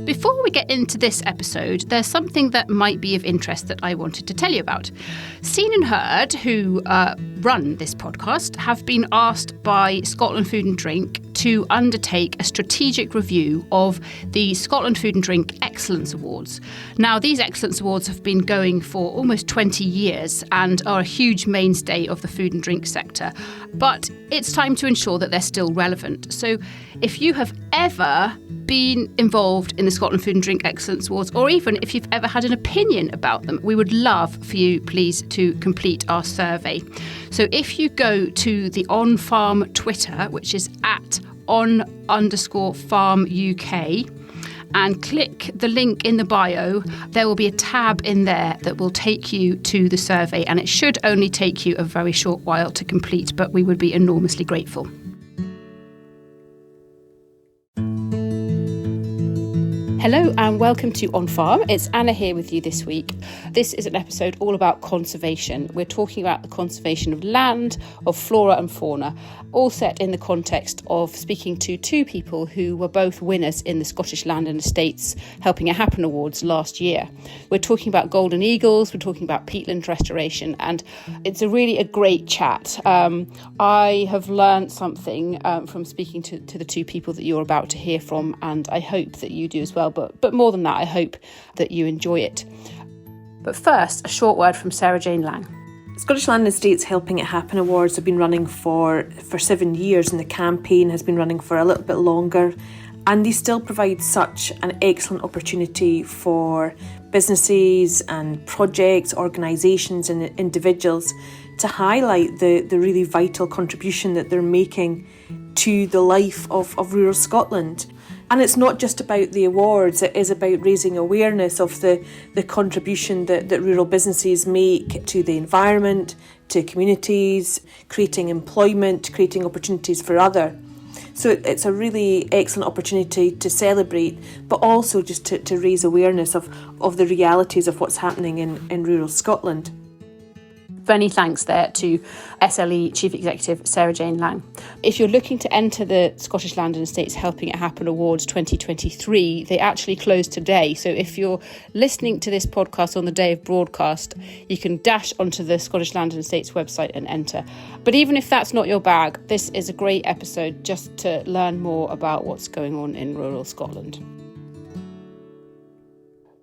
Before we get into this episode, there's something that might be of interest that I wanted to tell you about. Scene and Heard, who run this podcast, have been asked by Scotland Food and Drink to undertake a strategic review of the Scotland Food and Drink Excellence Awards. Now, these Excellence Awards have been going for almost 20 years and are a huge mainstay of the food and drink sector. But it's time to ensure that they're still relevant. So if you have ever been involved in the Scotland Food and Drink Excellence Awards, or even if you've ever had an opinion about them, we would love for you, please, to complete our survey. So if you go to the On Farm Twitter, which is at @on_farm UK, and click the link in the bio, there will be a tab in there that will take you to the survey, and it should only take you a very short while to complete, but we would be enormously grateful. Hello and welcome to On Farm. It's Anna here with you this week. This is an episode all about conservation. We're talking about the conservation of land, of flora and fauna, all set in the context of speaking to two people who were both winners in the Scottish Land and Estates Helping It Happen Awards last year. We're talking about golden eagles, we're talking about peatland restoration, and it's really a great chat. I have learned something from speaking to the two people that you're about to hear from, and I hope that you do as well. But more than that, I hope that you enjoy it. But first, a short word from Sarah-Jane Laing. Scottish Land and Estates Helping It Happen Awards have been running for 7 years, and the campaign has been running for a little bit longer, and they still provide such an excellent opportunity for businesses and projects, organisations and individuals to highlight the really vital contribution that they're making to the life of rural Scotland. And it's not just about the awards, it is about raising awareness of the contribution that rural businesses make to the environment, to communities, creating employment, creating opportunities for others. So it's a really excellent opportunity to celebrate, but also just to raise awareness of the realities of what's happening in rural Scotland. Many thanks there to SLE Chief Executive Sarah-Jane Laing. If you're looking to enter the Scottish Land and Estates Helping It Happen Awards 2023, they actually close today. So if you're listening to this podcast on the day of broadcast, you can dash onto the Scottish Land and Estates website and enter. But even if that's not your bag, this is a great episode just to learn more about what's going on in rural Scotland.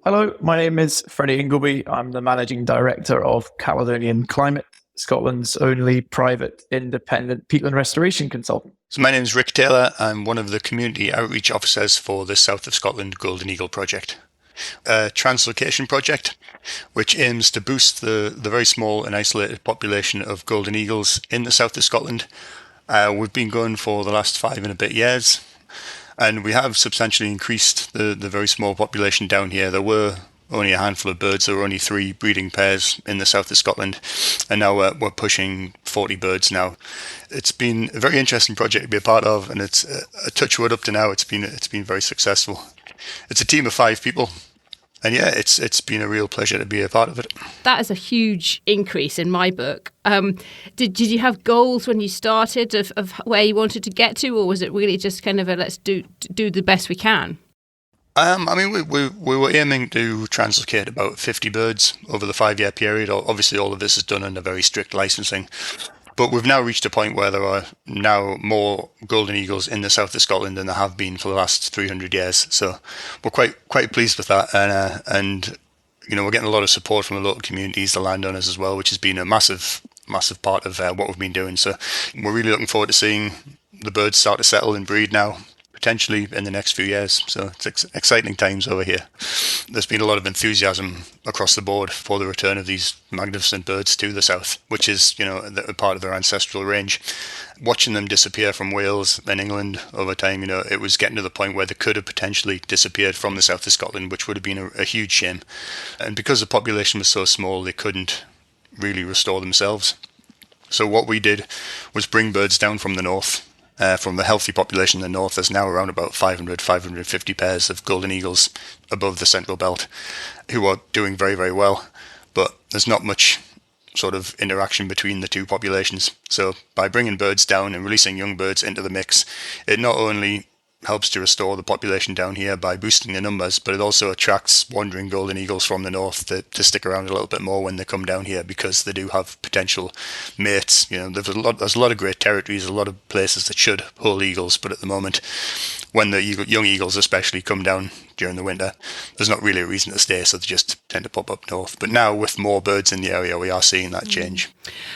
Hello, my name is Freddie Ingleby. I'm the Managing Director of Caledonian Climate, Scotland's only private independent peatland restoration consultant. So my name is Rick Taylor. I'm one of the community outreach officers for the South of Scotland Golden Eagle project, a translocation project which aims to boost the very small and isolated population of golden eagles in the south of Scotland. We've been going for the last 5 and a bit years. And we have substantially increased the very small population down here. There were only a handful of birds. There were only 3 breeding pairs in the south of Scotland. And now we're pushing 40 birds now. It's been a very interesting project to be a part of. And it's a touch wood up to now. It's been very successful. It's a team of 5 people. And yeah, it's been a real pleasure to be a part of it. That is a huge increase in my book. Did you have goals when you started of where you wanted to get to, or was it really just kind of a let's do the best we can? We were aiming to translocate about 50 birds over the 5-year period. Obviously, all of this is done under very strict licensing. But we've now reached a point where there are now more golden eagles in the south of Scotland than there have been for the last 300 years. So we're quite pleased with that, and you know, we're getting a lot of support from the local communities, the landowners as well, which has been a massive part of what we've been doing. So we're really looking forward to seeing the birds start to settle and breed now, potentially in the next few years. So it's exciting times over here. There's been a lot of enthusiasm across the board for the return of these magnificent birds to the south, which is, you know, a part of their ancestral range. Watching them disappear from Wales and England over time, you know, it was getting to the point where they could have potentially disappeared from the south of Scotland, which would have been a huge shame. And because the population was so small, they couldn't really restore themselves. So what we did was bring birds down from the north. From the healthy population in the north, there's now around about 550 pairs of golden eagles above the central belt who are doing very, very well. But there's not much sort of interaction between the two populations. So by bringing birds down and releasing young birds into the mix, it not only helps to restore the population down here by boosting the numbers, but it also attracts wandering golden eagles from the north to stick around a little bit more when they come down here, because they do have potential mates. There's a lot of great territories, a lot of places that should hold eagles, but at the moment, when the young eagles especially come down during the winter, there's not really a reason to stay, so they just tend to pop up north. But now with more birds in the area, we are seeing that change.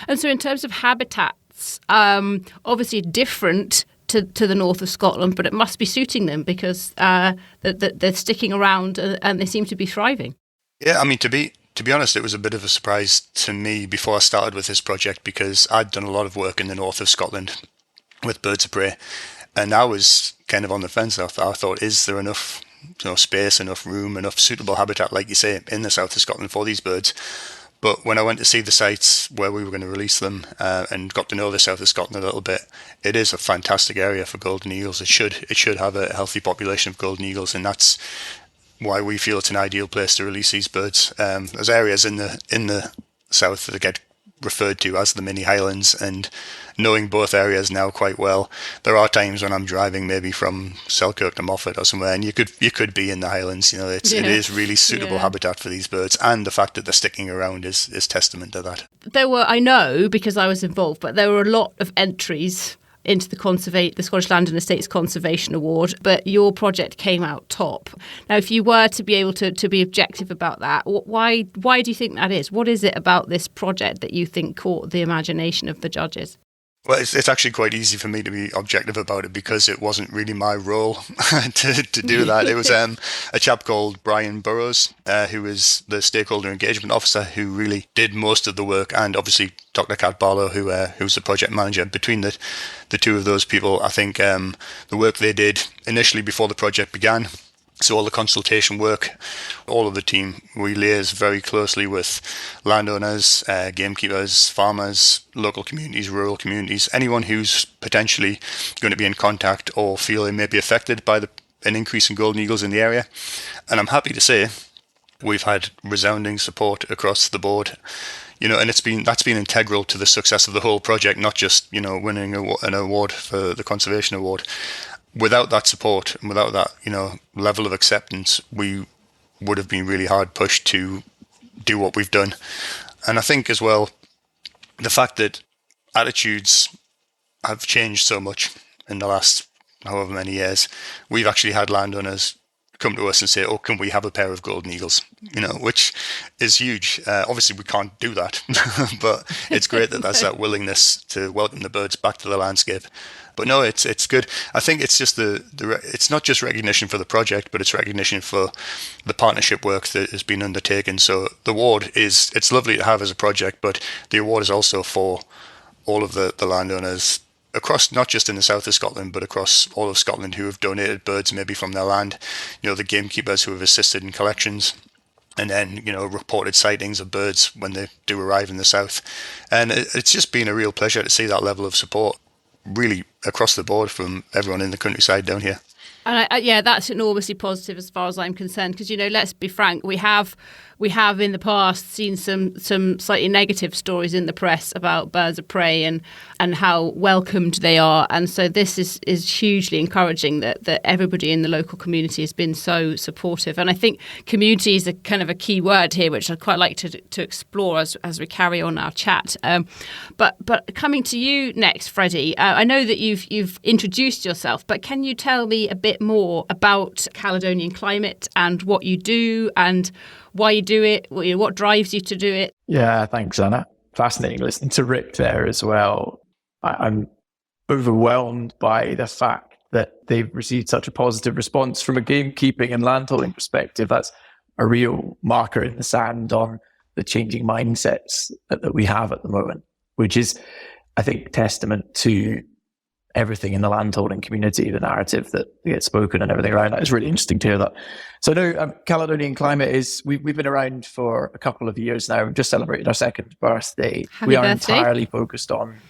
And so in terms of habitats, obviously different to the north of Scotland, but it must be suiting them because they're sticking around and they seem to be thriving. Yeah, I mean, to be honest, it was a bit of a surprise to me before I started with this project, because I'd done a lot of work in the north of Scotland with birds of prey, and I was kind of on the fence. I thought, is there enough space, enough room, enough suitable habitat, like you say, in the south of Scotland for these birds? But when I went to see the sites where we were going to release them and got to know the south of Scotland a little bit, it is a fantastic area for golden eagles. It should have a healthy population of golden eagles, and that's why we feel it's an ideal place to release these birds. There's areas in the south that get referred to as the mini highlands, and knowing both areas now quite well, there are times when I'm driving maybe from Selkirk to Moffat or somewhere, and you could be in the highlands. It is really suitable habitat for these birds, and the fact that they're sticking around is testament to that. There were, I know because I was involved, but there were a lot of entries into the Scottish Land and Estates Conservation Award, but your project came out top. Now, if you were to be able to be objective about that, why do you think that is? What is it about this project that you think caught the imagination of the judges? Well, it's actually quite easy for me to be objective about it, because it wasn't really my role to do that. It was a chap called Brian Burrows, who is the stakeholder engagement officer, who really did most of the work, and obviously Dr. Kat Barlow, who's the project manager. Between the two of those people, I think the work they did initially before the project began, so all the consultation work, all of the team, we liaise very closely with landowners, gamekeepers, farmers, local communities, rural communities, anyone who's potentially going to be in contact or feel they may be affected by an increase in golden eagles in the area. And I'm happy to say we've had resounding support across the board. And that's been integral to the success of the whole project, not just winning an award for the Conservation Award. Without that support and without that, level of acceptance, we would have been really hard pushed to do what we've done. And I think as well, the fact that attitudes have changed so much in the last however many years, we've actually had landowners come to us and say, "Oh, can we have a pair of golden eagles?" Which is huge. Obviously, we can't do that, but it's great that there's that willingness to welcome the birds back to the landscape. But no, it's good. I think it's just it's not just recognition for the project, but it's recognition for the partnership work that has been undertaken. So the award it's lovely to have as a project, but the award is also for all of the landowners across, not just in the south of Scotland, but across all of Scotland, who have donated birds maybe from their land. The gamekeepers who have assisted in collections, and then reported sightings of birds when they do arrive in the south. And it's just been a real pleasure to see that level of support really across the board from everyone in the countryside down here. And that's enormously positive as far as I'm concerned, because let's be frank, we have in the past seen some slightly negative stories in the press about birds of prey and how welcomed they are, and so this is hugely encouraging that everybody in the local community has been so supportive. And I think community is a kind of a key word here, which I'd quite like to explore as we carry on our chat. But coming to you next, Freddie, I know that you've introduced yourself, but can you tell me a bit more about Caledonian Climate and what you do and why you do it, what drives you to do it? Yeah, thanks, Anna. Fascinating listening to Rick there as well. I'm overwhelmed by the fact that they've received such a positive response from a gamekeeping and landholding perspective. That's a real marker in the sand on the changing mindsets that we have at the moment, which is, I think, testament to everything in the landholding community, the narrative that gets spoken and everything around that. Is really interesting to hear that. So no, Caledonian Climate is, we've been around for a couple of years now. We've just celebrated our second birthday. Happy birthday. Entirely focused on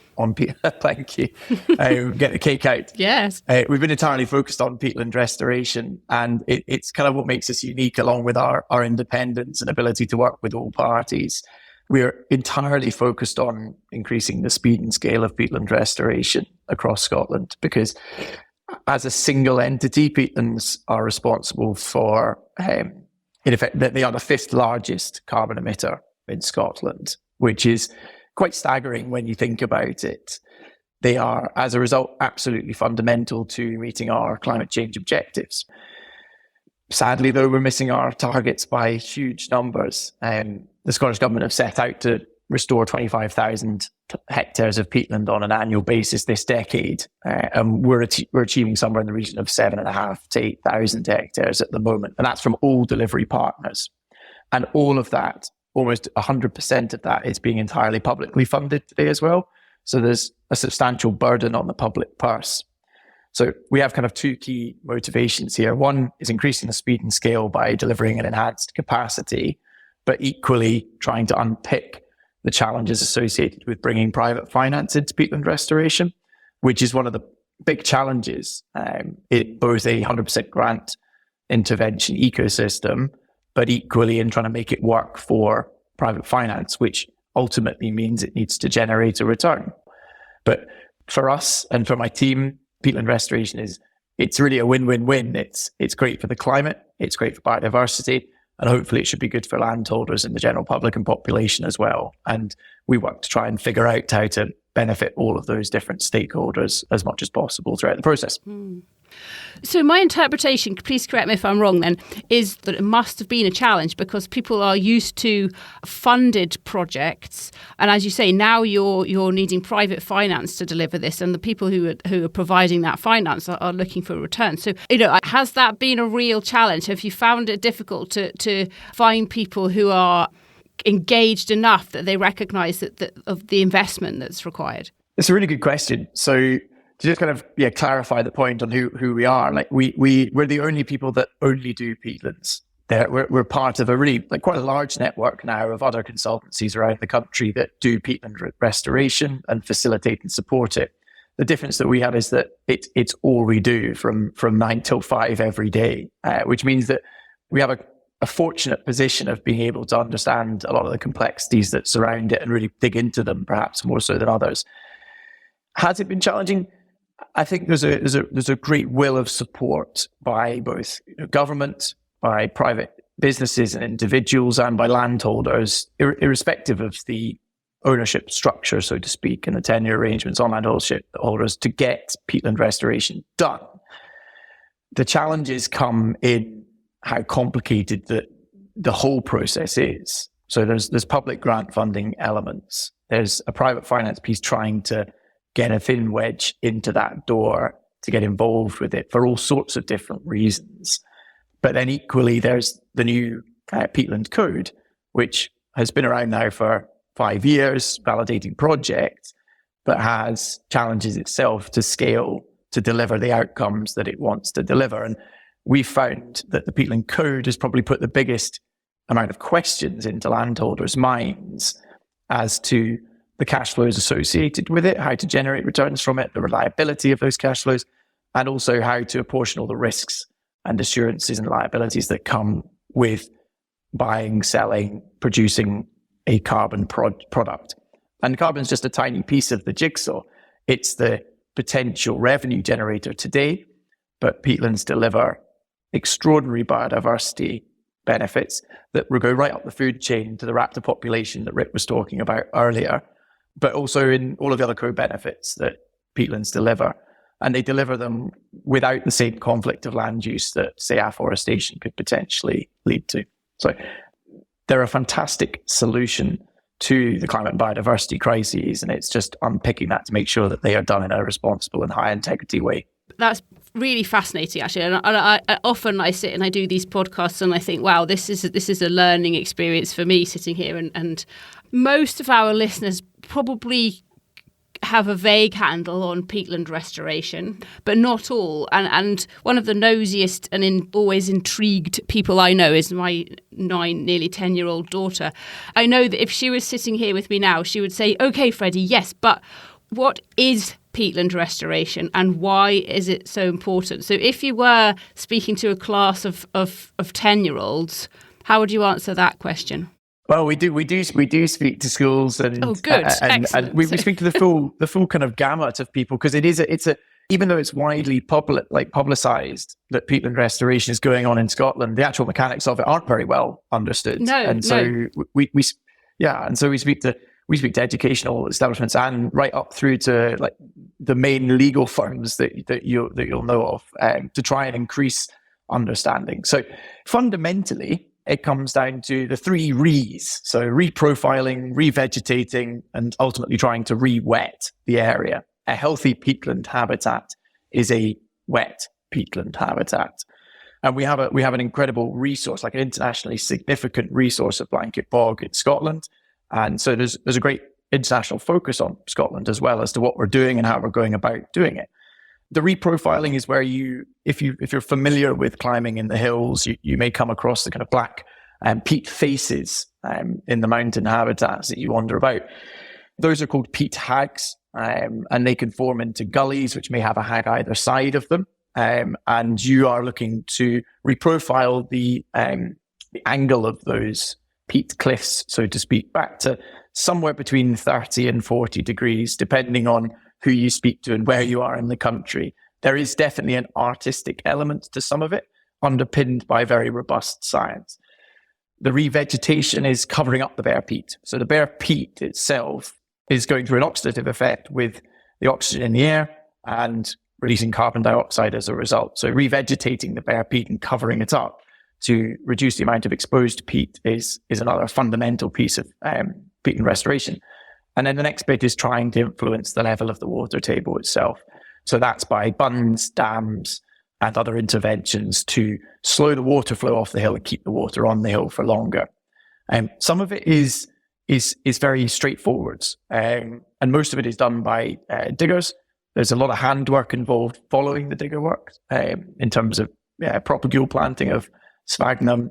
thank you. Get the cake out. Yes. We've been entirely focused on peatland restoration, and it's kind of what makes us unique, along with our independence and ability to work with all parties. We're entirely focused on increasing the speed and scale of peatland restoration across Scotland, because as a single entity, peatlands are responsible for, in effect, that they are the 5th largest carbon emitter in Scotland, which is quite staggering when you think about it. They are, as a result, absolutely fundamental to meeting our climate change objectives. Sadly, though, we're missing our targets by huge numbers. The Scottish Government have set out to restore 25,000 hectares of peatland on an annual basis this decade. And we're achieving somewhere in the region of 7,500 to 8,000 hectares at the moment. And that's from all delivery partners. And all of that, almost 100% of that, is being entirely publicly funded today as well. So there's a substantial burden on the public purse. So we have kind of 2 key motivations here. One is increasing the speed and scale by delivering an enhanced capacity, but equally trying to unpick the challenges associated with bringing private finance into peatland restoration, which is one of the big challenges in both a 100% grant intervention ecosystem, but equally in trying to make it work for private finance, which ultimately means it needs to generate a return. But for us and for my team, peatland restoration it's really a win-win-win. It's great for the climate, it's great for biodiversity, and hopefully it should be good for landholders and the general public and population as well. And we work to try and figure out how to benefit all of those different stakeholders as much as possible throughout the process. So my interpretation, please correct me if I'm wrong then, is that it must have been a challenge because people are used to funded projects. And as you say, now you're needing private finance to deliver this. And the people who are providing that finance are looking for a return. So, has that been a real challenge? Have you found it difficult to find people who are engaged enough that they recognise that of the investment that's required? It's a really good question. So to just kind of clarify the point on who we are, like we're the only people that only do peatlands. We're part of a really quite a large network now of other consultancies around the country that do peatland restoration and facilitate and support it. The difference that we have is that it's all we do from 9 till 5 every day, which means that we have a fortunate position of being able to understand a lot of the complexities that surround it and really dig into them, perhaps more so than others. Has it been challenging? I think there's a great will of support by both government, by private businesses and individuals, and by landholders, irrespective of the ownership structure, so to speak, and the tenure arrangements on landholders to get peatland restoration done. The challenges come in how complicated the whole process is. So there's public grant funding elements. There's a private finance piece trying to get a thin wedge into that door to get involved with it for all sorts of different reasons. But then equally, there's the new peatland code, which has been around now for 5 years, validating projects, but has challenges itself to scale to deliver the outcomes that it wants to deliver. And we found that the peatland code has probably put the biggest amount of questions into landholders' minds as to the cash flows associated with it, how to generate returns from it, the reliability of those cash flows, and also how to apportion all the risks and assurances and liabilities that come with buying, selling, producing a carbon product. And carbon is just a tiny piece of the jigsaw. It's the potential revenue generator today, but peatlands deliver extraordinary biodiversity benefits that will go right up the food chain to the raptor population that Rick was talking about earlier, but also in all of the other co-benefits that peatlands deliver. And they deliver them without the same conflict of land use that, say, afforestation could potentially lead to. So they're a fantastic solution to the climate and biodiversity crises, and it's just unpicking that to make sure that they are done in a responsible and high integrity way. That's really fascinating, actually. And I often sit and I do these podcasts and I think, wow, this is a learning experience for me sitting here. And most of our listeners probably have a vague handle on peatland restoration, but not all. And one of the nosiest and always intrigued people I know is my nearly 10-year-old daughter. I know that if she was sitting here with me now, she would say, okay, Freddie, yes, but what is peatland restoration and why is it so important? So if you were speaking to a class of 10-year-olds, how would you answer that question? Well, we do speak to schools, and good, and we speak to the full kind of gamut of people, because it's even though it's widely publicised that peatland restoration is going on in Scotland, the actual mechanics of it aren't very well understood. We speak to educational establishments and right up through to like the main legal firms that you'll know of, to try and increase understanding. So fundamentally, it comes down to the 3 Res. So reprofiling, revegetating, and ultimately trying to re-wet the area. A healthy peatland habitat is a wet peatland habitat. And we have an incredible resource, like an internationally significant resource of blanket bog in Scotland. And so there's a great international focus on Scotland as well as to what we're doing and how we're going about doing it. The reprofiling is where if you're familiar with climbing in the hills, you may come across the kind of black peat faces in the mountain habitats that you wander about. Those are called peat hags, and they can form into gullies, which may have a hag either side of them. And you are looking to reprofile the angle of those peat cliffs, so to speak, back to somewhere between 30 and 40 degrees, depending on who you speak to and where you are in the country. There is definitely an artistic element to some of it, underpinned by very robust science. The revegetation is covering up the bare peat. So the bare peat itself is going through an oxidative effect with the oxygen in the air and releasing carbon dioxide as a result. So revegetating the bare peat and covering it up to reduce the amount of exposed peat is another fundamental piece of peatland restoration. And then the next bit is trying to influence the level of the water table itself. So that's by bunds, dams, and other interventions to slow the water flow off the hill and keep the water on the hill for longer. Some of it is very straightforward, and most of it is done by diggers. There's a lot of handwork involved following the digger work in terms of propagule planting of sphagnum,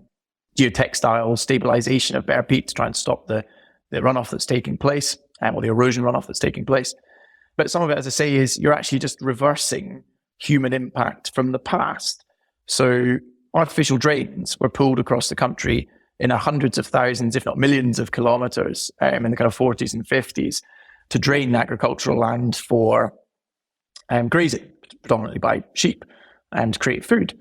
geotextile stabilization of bare peat to try and stop the runoff that's taking place, or the erosion runoff that's taking place. But some of it, as I say, is you're actually just reversing human impact from the past. So artificial drains were pulled across the country in hundreds of thousands, if not millions of kilometers in the kind of 40s and 50s to drain agricultural land for grazing, predominantly by sheep, and to create food.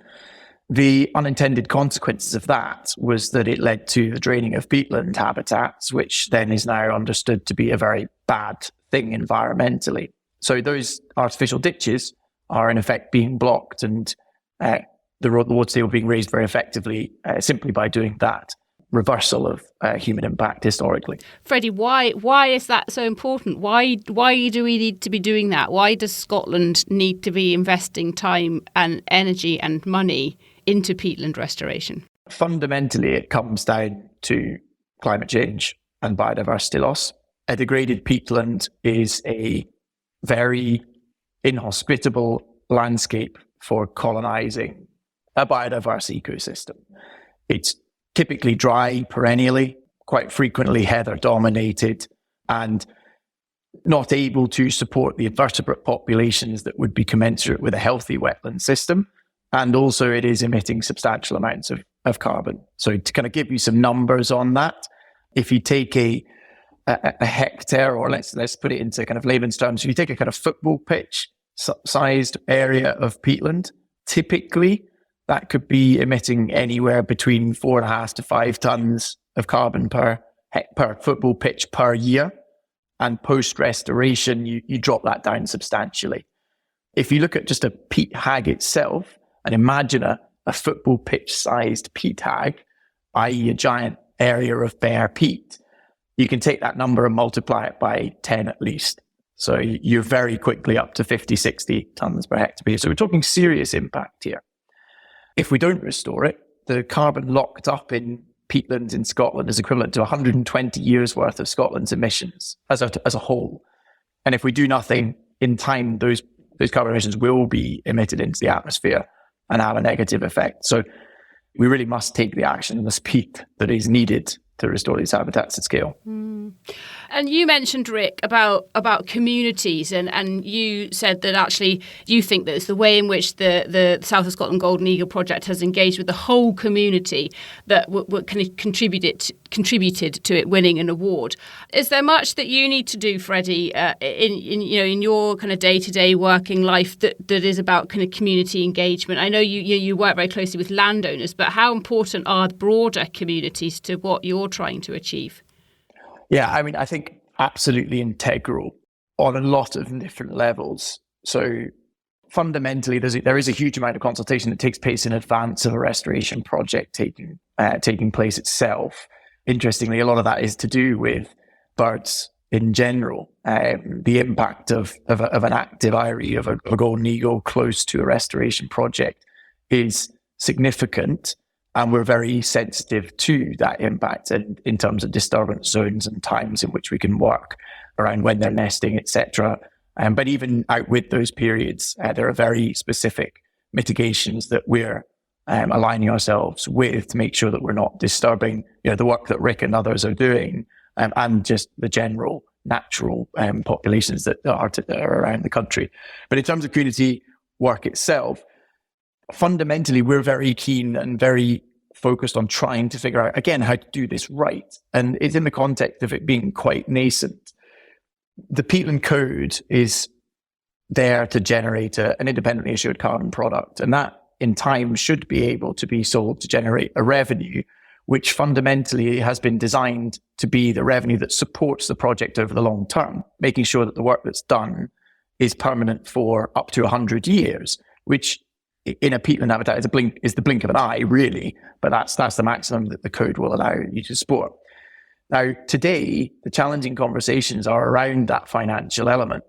The unintended consequences of that was that it led to the draining of peatland habitats, which then is now understood to be a very bad thing environmentally. So those artificial ditches are in effect being blocked, and the water table being raised very effectively simply by doing that reversal of human impact historically. Freddie, why is that so important? Why do we need to be doing that? Why does Scotland need to be investing time and energy and money into peatland restoration? Fundamentally, it comes down to climate change and biodiversity loss. A degraded peatland is a very inhospitable landscape for colonizing a biodiverse ecosystem. It's typically dry perennially, quite frequently heather dominated, and not able to support the invertebrate populations that would be commensurate with a healthy wetland system. And also it is emitting substantial amounts of carbon. So to kind of give you some numbers on that, if you take a hectare, or let's put it into kind of layman's terms, if you take a kind of football pitch sized area of peatland, typically that could be emitting anywhere between 4.5 to 5 tons of carbon per football pitch per year. And post restoration, you drop that down substantially. If you look at just a peat hag itself, and imagine a football pitch sized peat hag, i.e. a giant area of bare peat, you can take that number and multiply it by 10 at least. So you're very quickly up to 50, 60 tons per hectare. So we're talking serious impact here. If we don't restore it, the carbon locked up in peatlands in Scotland is equivalent to 120 years worth of Scotland's emissions as a whole. And if we do nothing in time, those carbon emissions will be emitted into the atmosphere and have a negative effect. So we really must take the action and the speed that is needed to restore these habitats at scale. And you mentioned, Rick, about communities, and you said that actually you think that it's the way in which the South of Scotland Golden Eagle project has engaged with the whole community that kind of contributed to it winning an award. Is there much that you need to do, Freddie, in your kind of day-to-day working life that is about kind of community engagement? I know you work very closely with landowners, but how important are broader communities to what you're trying to achieve? Yeah, I mean, I think absolutely integral on a lot of different levels. So fundamentally, there is a huge amount of consultation that takes place in advance of a restoration project taking place itself. Interestingly, a lot of that is to do with birds in general. The impact of an active eyrie, of a golden eagle close to a restoration project is significant. And we're very sensitive to that impact and in terms of disturbance zones and times in which we can work around when they're nesting, etc. But even out with those periods, there are very specific mitigations that we're aligning ourselves with to make sure that we're not disturbing the work that Rick and others are doing, and just the general natural populations that are around the country. But in terms of community work itself, fundamentally, we're very keen and very focused on trying to figure out, again, how to do this right. And it's in the context of it being quite nascent. The peatland code is there to generate an independently issued carbon product. And that, in time, should be able to be sold to generate a revenue, which fundamentally has been designed to be the revenue that supports the project over the long term, making sure that the work that's done is permanent for up to 100 years, which in a peatland habitat is the blink of an eye, really, but that's the maximum that the code will allow you to support. Now, today, the challenging conversations are around that financial element,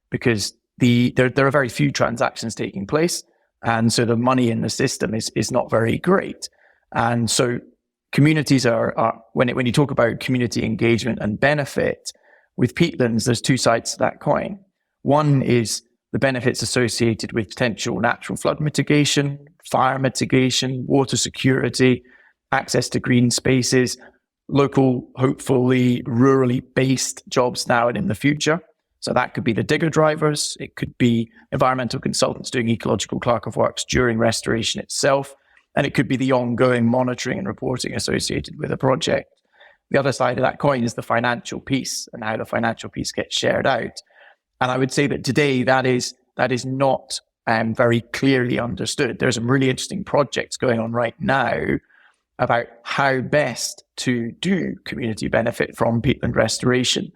because there are very few transactions taking place, and so the money in the system is not very great. And so communities are when you talk about community engagement and benefit, with peatlands, there's two sides to that coin. One is the benefits associated with potential natural flood mitigation, fire mitigation, water security, access to green spaces, local, hopefully rurally based jobs now and in the future. So that could be the digger drivers. It could be environmental consultants doing ecological clerk of works during restoration itself. And it could be the ongoing monitoring and reporting associated with a project. The other side of that coin is the financial piece and how the financial piece gets shared out. And I would say that today that is not very clearly understood. There's some really interesting projects going on right now about how best to do community benefit from peatland restoration,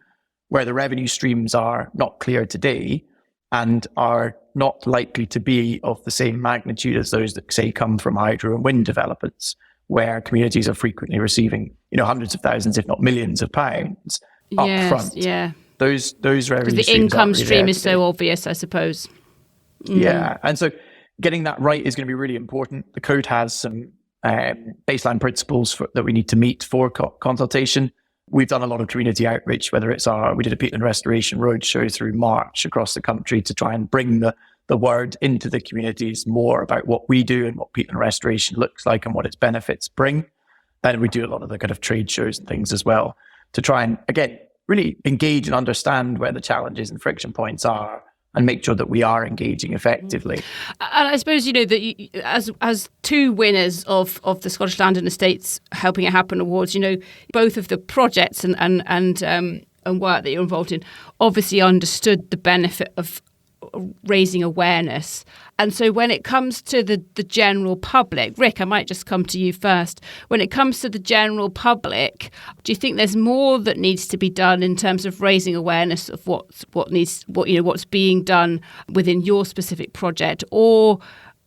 where the revenue streams are not clear today and are not likely to be of the same magnitude as those that, say, come from hydro and wind developments, where communities are frequently receiving, hundreds of thousands, if not millions of pounds up front. Yeah. Those revenue because the streams income aren't really stream there is today. so obvious, I suppose. Yeah, and so getting that right is going to be really important. The code has some baseline principles that we need to meet for consultation. We've done a lot of community outreach, whether it's we did a peatland restoration roadshow through March across the country to try and bring the word into the communities more about what we do and what peatland restoration looks like and what its benefits bring. And we do a lot of the kind of trade shows and things as well to try and, again, really engage and understand where the challenges and friction points are and make sure that we are engaging effectively. And I suppose, that as two winners of the Scottish Land and Estates Helping It Happen Awards, both of the projects and work that you're involved in obviously understood the benefit of raising awareness. And so when it comes to the general public, Rick, I might just come to you first. When it comes to the general public, do you think there's more that needs to be done in terms of raising awareness of what's being done within your specific project? Or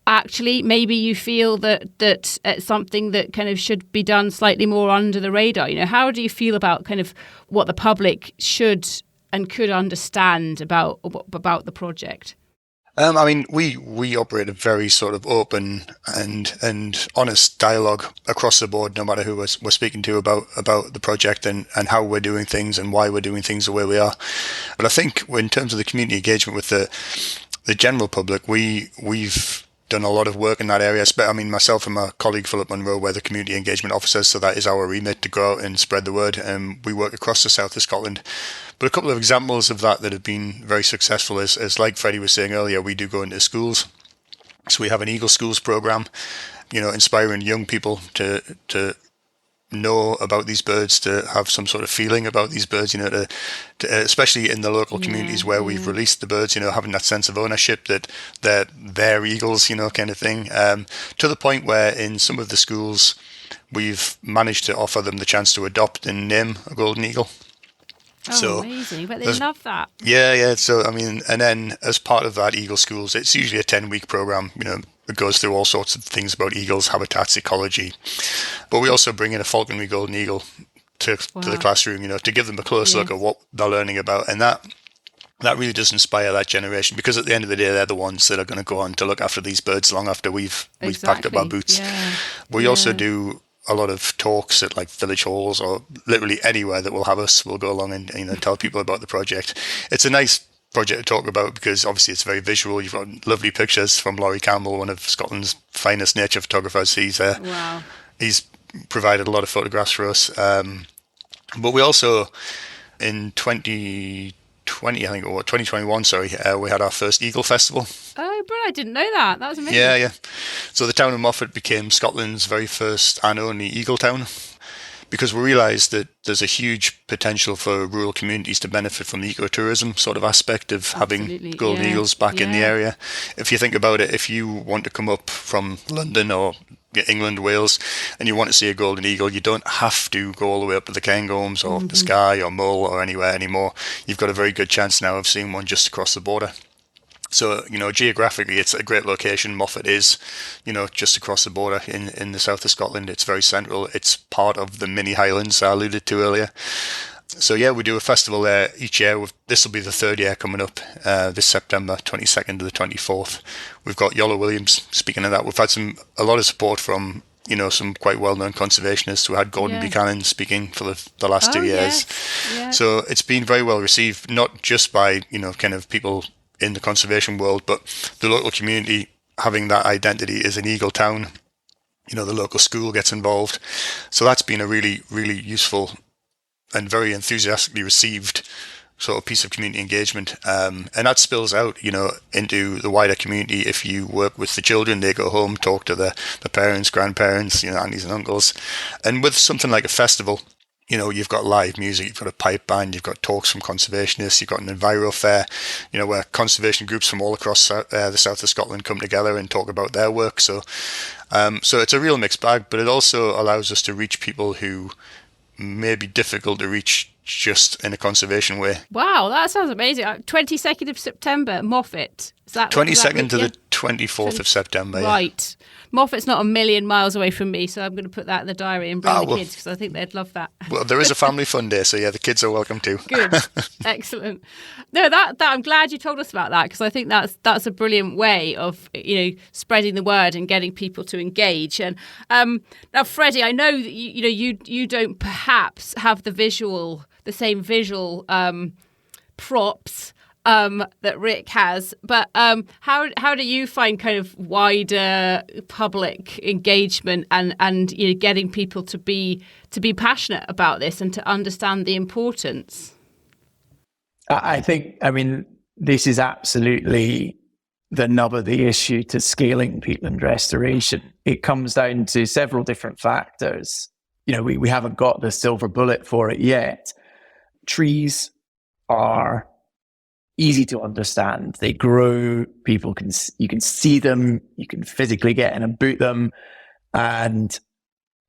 actually maybe you feel that it's something that kind of should be done slightly more under the radar? How do you feel about kind of what the public should and could understand about the project? We operate a very sort of open and honest dialogue across the board, no matter who we're speaking to about the project and how we're doing things and why we're doing things the way we are. But I think in terms of the community engagement with the general public, we've done a lot of work in that area. I mean, myself and my colleague Philip Munro, we're the community engagement officers, so that is our remit to go out and spread the word. We work across the south of Scotland. But a couple of examples of that have been very successful is like Freddie was saying earlier, we do go into schools. So we have an Eagle Schools program, inspiring young people to know about these birds, to have some sort of feeling about these birds, to especially in the local communities where we've released the birds, having that sense of ownership that they're eagles, kind of thing, to the point where in some of the schools we've managed to offer them the chance to adopt and name a golden eagle. So amazing. But they love that. Yeah. So, I mean, and then as part of that Eagle Schools, it's usually a 10-week program, it goes through all sorts of things about eagles, habitats, ecology. But we also bring in a falconry golden eagle to the classroom, to give them a close look at what they're learning about. And that really does inspire that generation, because at the end of the day, they're the ones that are going to go on to look after these birds long after we've packed up our boots. Yeah. We also do a lot of talks at like village halls or literally anywhere that will have us. We'll go along and tell people about the project. It's a nice project to talk about because obviously it's very visual. You've got lovely pictures from Laurie Campbell, one of Scotland's finest nature photographers. He's provided a lot of photographs for us. But we also, in 2020, I think, or 2021, we had our first Eagle Festival. Oh, bro, I didn't know that. That was amazing. Yeah. So the town of Moffat became Scotland's very first and only Eagle town, because we realised that there's a huge potential for rural communities to benefit from the ecotourism sort of aspect of having golden eagles back in the area. If you think about it, if you want to come up from London or England, Wales, and you want to see a golden eagle, you don't have to go all the way up to the Cairngorms or the Skye or Mull or anywhere anymore. You've got a very good chance now of seeing one just across the border. So, geographically, it's a great location. Moffat is, just across the border in the south of Scotland. It's very central. It's part of the mini Highlands I alluded to earlier. So, we do a festival there each year. This will be the third year coming up this September, 22nd to the 24th. We've got Yola Williams speaking of that. We've had a lot of support from, some quite well-known conservationists. We had Gordon Buchanan speaking for the last 2 years. Yeah. So it's been very well received, not just by, kind of people in the conservation world, but the local community having that identity as an eagle town. The local school gets involved. So that's been a really, really useful and very enthusiastically received sort of piece of community engagement. And that spills out, into the wider community. If you work with the children, they go home, talk to the parents, grandparents, aunties and uncles. And with something like a festival, you've got live music, you've got a pipe band, you've got talks from conservationists, you've got an enviro fair, where conservation groups from all across the south of Scotland come together and talk about their work. So it's a real mixed bag, but it also allows us to reach people who may be difficult to reach just in a conservation way. Wow, that sounds amazing. 22nd of September, Moffat. Is that 22nd to the 24th of September. Right. Moffat's not a million miles away from me, so I'm going to put that in the diary and bring the kids, because I think they'd love that. Well, there is a family fun day, so the kids are welcome too. Good. Excellent. No, that I'm glad you told us about that, because I think that's a brilliant way of, spreading the word and getting people to engage. And now, Freddie, I know that you don't perhaps have the same visual props that Rick has, but how do you find kind of wider public engagement and getting people to be passionate about this and to understand the importance? I think, this is absolutely the nub of the issue to scaling peatland restoration. It comes down to several different factors. We haven't got the silver bullet for it yet. Trees are easy to understand. They grow. You can see them. You can physically get in and boot them, and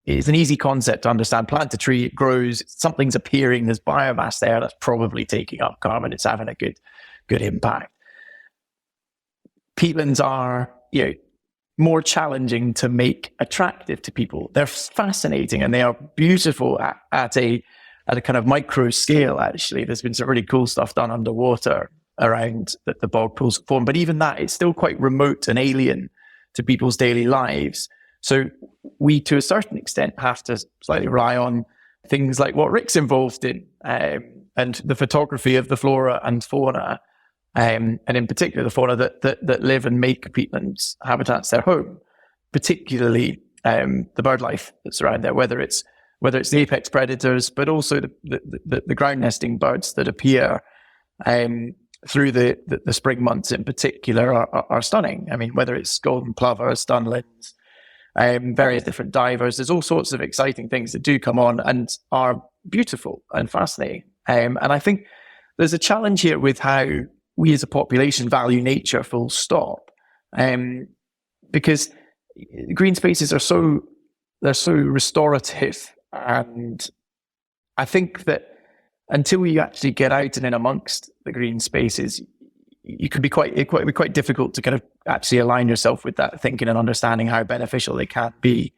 it's an easy concept to understand. Plant a tree, it grows. Something's appearing. There's biomass there that's probably taking up carbon. It's having a good impact. Peatlands are, more challenging to make attractive to people. They're fascinating and they are beautiful at a kind of micro scale. Actually, there's been some really cool stuff done underwater around the bog pools form, but even that, it's still quite remote and alien to people's daily lives. So we, to a certain extent, have to slightly rely on things like what Rick's involved in, and the photography of the flora and fauna and in particular the fauna that live and make peatlands habitats their home, particularly the bird life that's around there, whether it's the apex predators, but also the ground nesting birds that appear through the spring months in particular are stunning. I mean, whether it's golden plovers, dunlins, various different divers, there's all sorts of exciting things that do come on and are beautiful and fascinating. And I think there's a challenge here with how we as a population value nature full stop. Because green spaces they're so restorative. And I think that until you actually get out and in amongst the green spaces, it could be quite difficult to kind of actually align yourself with that thinking and understanding how beneficial they can be.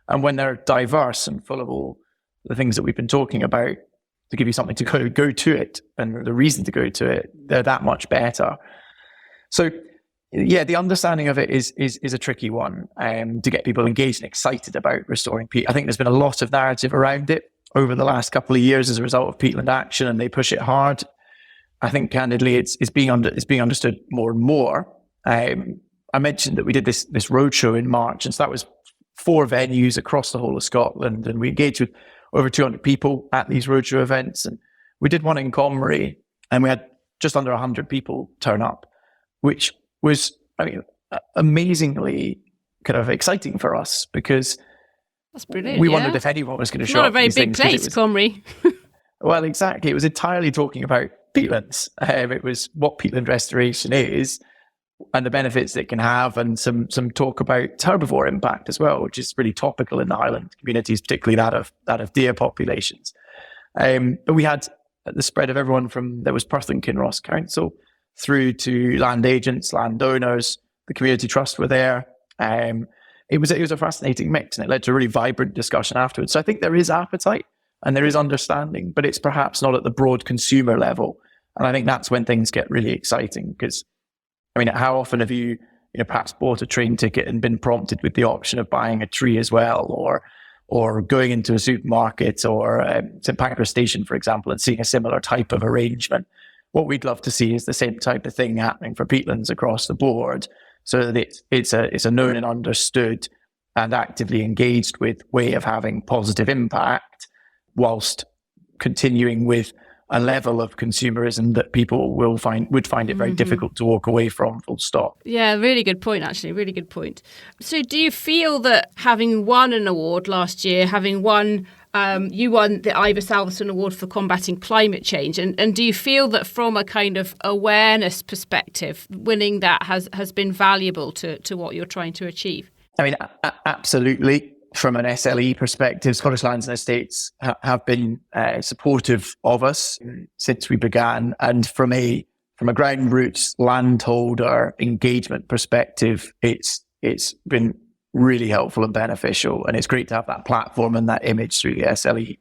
And when they're diverse and full of all the things that we've been talking about, to give you something to go to it and the reason to go to it, they're that much better. So yeah, the understanding of it is a tricky one to get people engaged and excited about restoring peat. I think there's been a lot of narrative around it over the last couple of years as a result of Peatland Action, and they push it hard. I think candidly it's being understood more and more. I mentioned that we did this roadshow in March, and so that was 4 venues across the whole of Scotland, and we engaged with over 200 people at these roadshow events. And we did one in Comrie, and we had just under 100 people turn up, which was, amazingly kind of exciting for us, because that's brilliant. We wondered if anyone was going to show up. Not a very big place, Comrie. Well, exactly. It was entirely talking about peatlands. It was what peatland restoration is and the benefits it can have, and some talk about herbivore impact as well, which is really topical in the Highland communities, particularly that of deer populations. But we had the spread of everyone from, there was Perth and Kinross Council through to land agents, landowners, the community trust were there. It was a fascinating mix, and it led to a really vibrant discussion afterwards. So I think there is appetite and there is understanding, but it's perhaps not at the broad consumer level. And I think that's when things get really exciting, because how often have you perhaps bought a train ticket and been prompted with the option of buying a tree as well, or going into a supermarket or St Pancras Station, for example, and seeing a similar type of arrangement. What we'd love to see is the same type of thing happening for peatlands across the board, so that it's a known and understood and actively engaged with way of having positive impact, whilst continuing with a level of consumerism that people would find it very difficult to walk away from, full stop. Yeah, really good point, actually. Really good point. So do you feel that having won an award last year, having won, you won the Ivor Salverson Award for combating climate change, and do you feel that from a kind of awareness perspective, winning that has been valuable to what you're trying to achieve? Absolutely. From an SLE perspective, Scottish Lands and Estates have been supportive of us since we began, and from a ground roots landholder engagement perspective, it's been really helpful and beneficial, and it's great to have that platform and that image through the SLE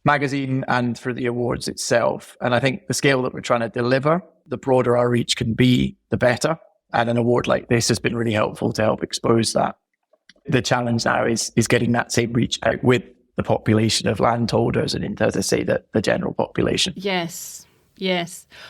magazine and for the awards itself. And I think the scale that we're trying to deliver, the broader our reach can be, the better. And an award like this has been really helpful to help expose that. The challenge now is getting that same reach out with the population of landholders and into, as I say, the general population. Yes.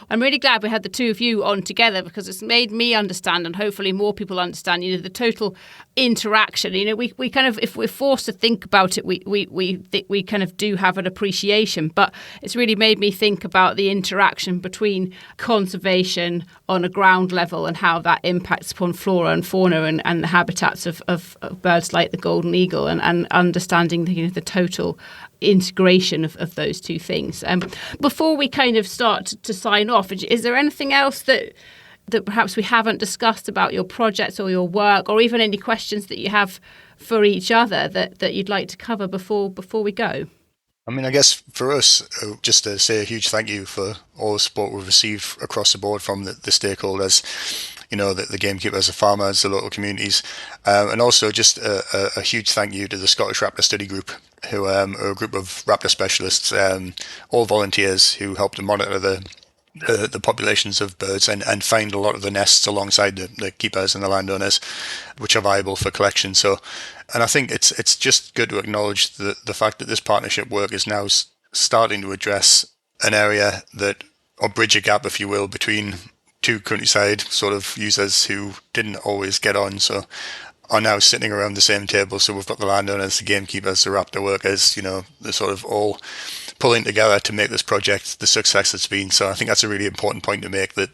I'm really glad we had the two of you on together, because it's made me understand, and hopefully more people understand, the total interaction. We kind of, if we're forced to think about it, we kind of do have an appreciation, but it's really made me think about the interaction between conservation on a ground level and how that impacts upon flora and fauna and the habitats of birds like the golden eagle, and understanding the total integration of those two things. Before we kind of start to sign off, is there anything else that perhaps we haven't discussed about your projects or your work, or even any questions that you have for each other that you'd like to cover before we go? I guess for us, just to say a huge thank you for all the support we've received across the board from the stakeholders, the gamekeepers, the farmers, the local communities, and also just a huge thank you to the Scottish Raptor Study Group, who are a group of raptor specialists, all volunteers who help to monitor the populations of birds and find a lot of the nests alongside the keepers and the landowners, which are viable for collection. So, and I think it's just good to acknowledge the fact that this partnership work is now starting to address an area that or bridge a gap, if you will, between two countryside sort of users who didn't always get on. So are now sitting around the same table. So we've got the landowners, the gamekeepers, the raptor workers, they're sort of all pulling together to make this project the success it's been. So I think that's a really important point to make, that,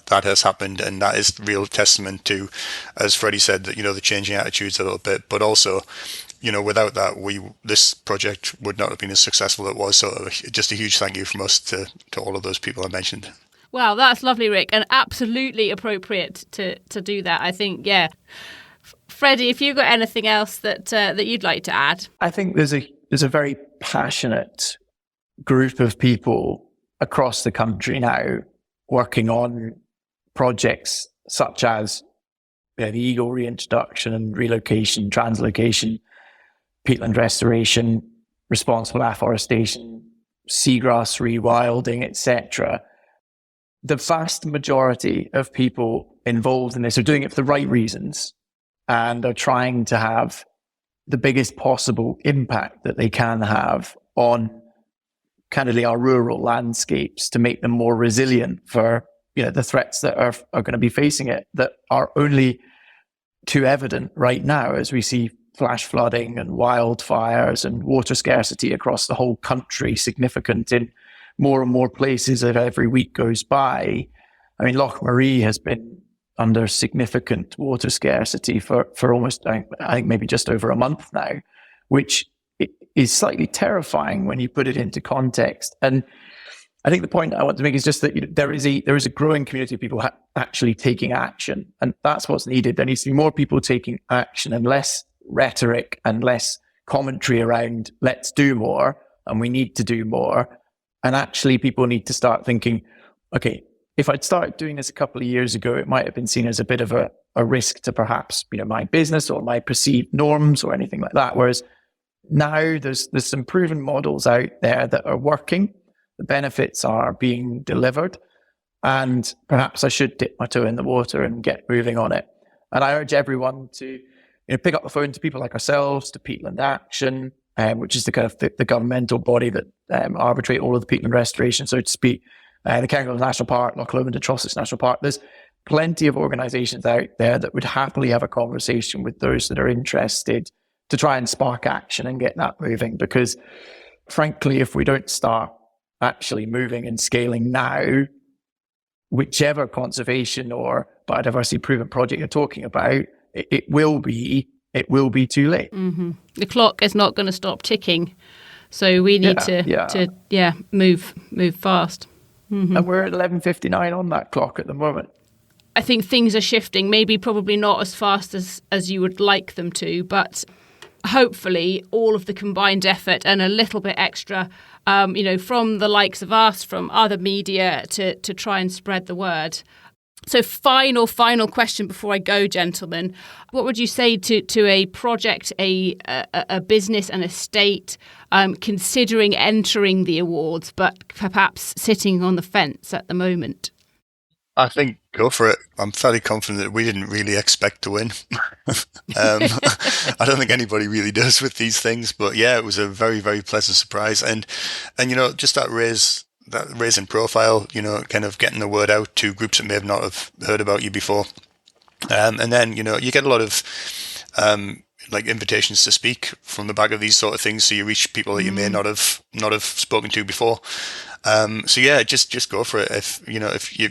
that has happened, and that is real testament to, as Freddie said, that, the changing attitudes a little bit, but also, without that, this project would not have been as successful as it was. So just a huge thank you from us to all of those people I mentioned. Wow, that's lovely, Rick, and absolutely appropriate to do that. I think, yeah. Freddie, if you've got anything else that you'd like to add. I think there's a very passionate group of people across the country now working on projects such as the eagle reintroduction and relocation, translocation, peatland restoration, responsible afforestation, seagrass rewilding, etc. The vast majority of people involved in this are doing it for the right reasons and are trying to have the biggest possible impact that they can have on candidly our rural landscapes to make them more resilient for the threats that are going to be facing it, that are only too evident right now as we see flash flooding and wildfires and water scarcity across the whole country, significant in more and more places as every week goes by. I mean, Loch Marie has been under significant water scarcity for almost, I think maybe just over a month now, which is slightly terrifying when you put it into context. And I think the point I want to make is just that there is a growing community of people actually taking action, and that's what's needed. There needs to be more people taking action and less rhetoric and less commentary around let's do more and we need to do more. And actually people need to start thinking, okay, if I'd started doing this a couple of years ago, it might have been seen as a bit of a risk to perhaps my business or my perceived norms or anything like that. Whereas now there's some proven models out there that are working. The benefits are being delivered, and perhaps I should dip my toe in the water and get moving on it. And I urge everyone to pick up the phone to people like ourselves, to Peatland Action, which is the kind of the governmental body that arbitrate all of the peatland restoration, so to speak. The Cairngorms National Park, Loch Lomond and Trossachs National Park. There's plenty of organisations out there that would happily have a conversation with those that are interested to try and spark action and get that moving. Because frankly, if we don't start actually moving and scaling now, whichever conservation or biodiversity improvement project you're talking about, it will be too late. Mm-hmm. The clock is not going to stop ticking, so we need to move fast. Mm-hmm. And we're at 11:59 on that clock at the moment. I think things are shifting, maybe probably not as fast as you would like them to, but hopefully all of the combined effort and a little bit extra, from the likes of us, from other media to try and spread the word. So final question before I go, gentlemen. What would you say to a project, a business, an estate, considering entering the awards, but perhaps sitting on the fence at the moment? I think go for it. I'm fairly confident that we didn't really expect to win. I don't think anybody really does with these things, but yeah, it was a very, very pleasant surprise. And just that raise in profile, kind of getting the word out to groups that may have not have heard about you before. And then, you get a lot of invitations to speak from the back of these sort of things. So you reach people that you may not have spoken to before. So yeah, just go for it. If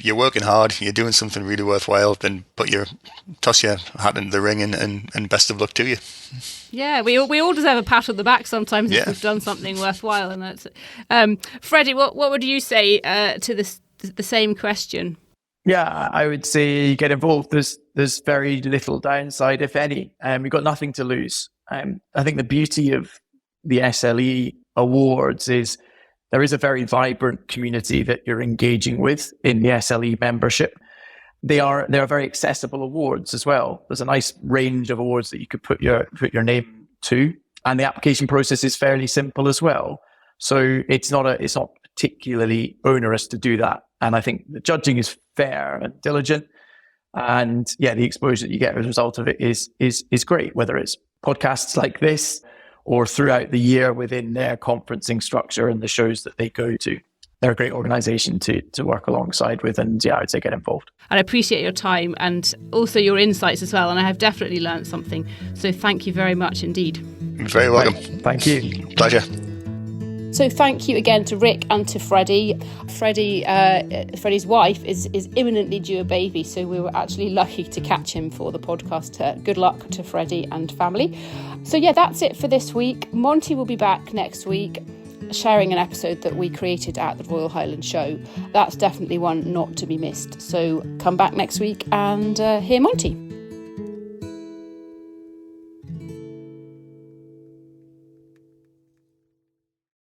you're working hard, you're doing something really worthwhile, then toss your hat into the ring and best of luck to you. Yeah, we all deserve a pat on the back sometimes if we've done something worthwhile. And that's Freddie, what would you say to the same question? Yeah, I would say get involved. There's very little downside, if any. We've got nothing to lose. I think the beauty of the SLE awards is there is a very vibrant community that you're engaging with in the SLE membership. They are very accessible awards as well. There's a nice range of awards that you could put your name to, and the application process is fairly simple as well. So it's not particularly onerous to do that. And I think the judging is fair and diligent, and the exposure that you get as a result of it is great, whether it's podcasts like this or throughout the year within their conferencing structure and the shows that they go to. they're a great organisation to work alongside with, and yeah, I would say get involved. And I appreciate your time and also your insights as well. And I have definitely learned something. So thank you very much indeed. You're very welcome. Thank you. Pleasure. So thank you again to Rick and to Freddie. Freddie's wife is imminently due a baby, so we were actually lucky to catch him for the podcast. Good luck to Freddie and family. So yeah, that's it for this week. Monty will be back next week, sharing an episode that we created at the Royal Highland Show. That's definitely one not to be missed. So come back next week and hear Monty.